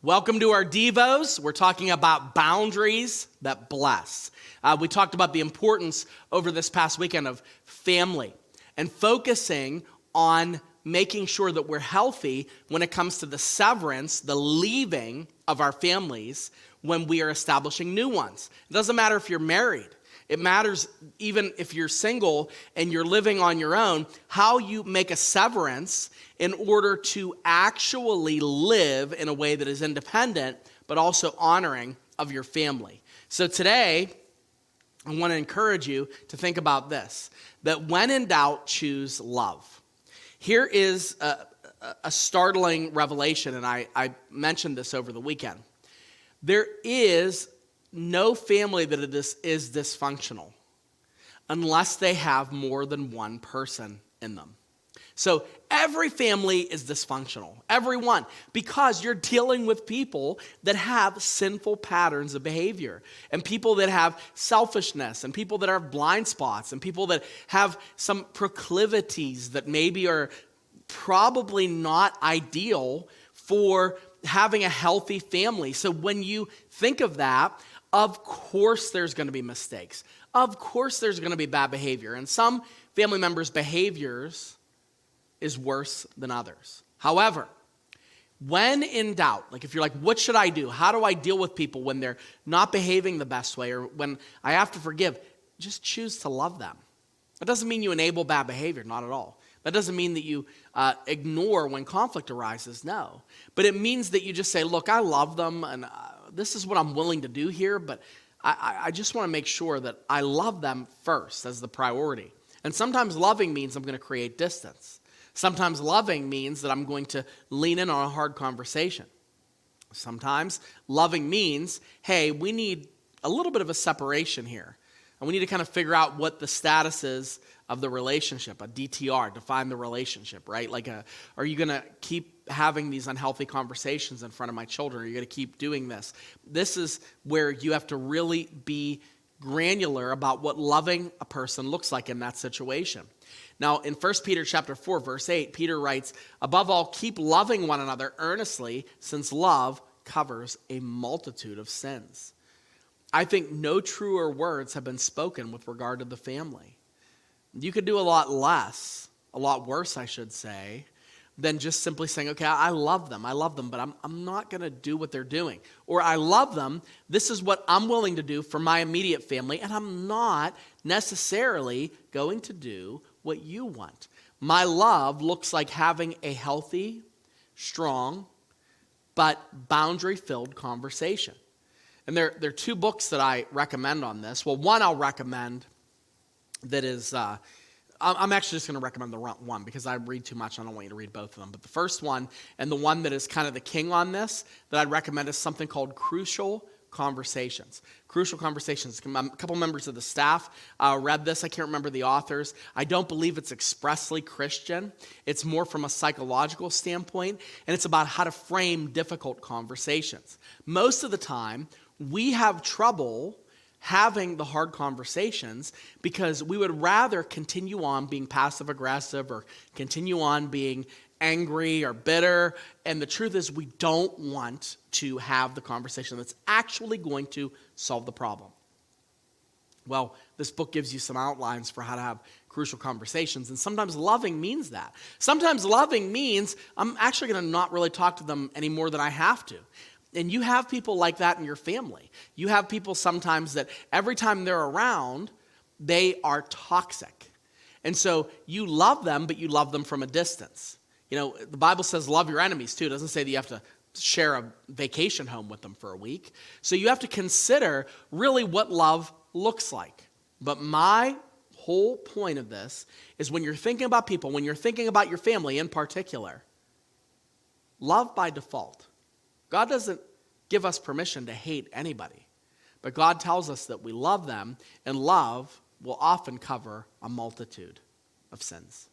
Welcome to our Devos. We're talking about boundaries that bless. We talked about the importance over this past weekend of family and focusing on making sure that we're healthy when it comes to the severance, the leaving of our families when we are establishing new ones. It doesn't matter if you're married. It matters even if you're single and you're living on your own, how you make a severance in order to actually live in a way that is independent, but also honoring of your family. So today, I want to encourage you to think about this, that when in doubt, choose love. Here is a startling revelation, and I mentioned this over the weekend. There is no family that is dysfunctional unless they have more than one person in them. So every family is dysfunctional, everyone, because you're dealing with people that have sinful patterns of behavior and people that have selfishness and people that have blind spots and people that have some proclivities that maybe are probably not ideal for having a healthy family. So when you think of that, of course there's going to be mistakes. Of course there's going to be bad behavior. And some family members' behaviors is worse than others. However, when in doubt, like if you're like, what should I do? How do I deal with people when they're not behaving the best way or when I have to forgive? Just choose to love them. That doesn't mean you enable bad behavior, not at all. That doesn't mean that you ignore when conflict arises, no. But it means that you just say, look, I love them and this is what I'm willing to do here, but I just want to make sure that I love them first as the priority. And sometimes loving means I'm going to create distance. Sometimes loving means that I'm going to lean in on a hard conversation. Sometimes loving means, hey, we need a little bit of a separation here. And we need to kind of figure out what the status is of the relationship, a DTR, define the relationship, right? Like, are you going to keep having these unhealthy conversations in front of my children? Are you going to keep doing this? This is where you have to really be granular about what loving a person looks like in that situation. Now, in 1 Peter chapter 4, verse 8, Peter writes, above all, keep loving one another earnestly, since love covers a multitude of sins. I think no truer words have been spoken with regard to the family. You could do a lot less, a lot worse, I should say, than just simply saying, okay, I love them, but I'm not going to do what they're doing. Or I love them, this is what I'm willing to do for my immediate family, and I'm not necessarily going to do what you want. My love looks like having a healthy, strong, but boundary-filled conversation. And there are two books that I recommend on this. Well, one I'll recommend that is, I'm actually just going to recommend the one because I read too much. I don't want you to read both of them. But the first one, and the one that is kind of the king on this, that I'd recommend is something called Crucial Conversations. Crucial Conversations. A couple members of the staff read this. I can't remember the authors. I don't believe it's expressly Christian. It's more from a psychological standpoint, and it's about how to frame difficult conversations. Most of the time, we have trouble having the hard conversations because we would rather continue on being passive aggressive or continue on being angry or bitter. And the truth is we don't want to have the conversation that's actually going to solve the problem. Well, this book gives you some outlines for how to have crucial conversations. And sometimes loving means that. Sometimes loving means I'm actually going to not really talk to them any more than I have to. And you have people like that in your family. You have people sometimes that every time they're around, they are toxic. And so you love them, but you love them from a distance. You know, the Bible says love your enemies too. It doesn't say that you have to share a vacation home with them for a week. So you have to consider really what love looks like. But my whole point of this is when you're thinking about people, when you're thinking about your family in particular, love by default. God doesn't give us permission to hate anybody, but God tells us that we love them, and love will often cover a multitude of sins.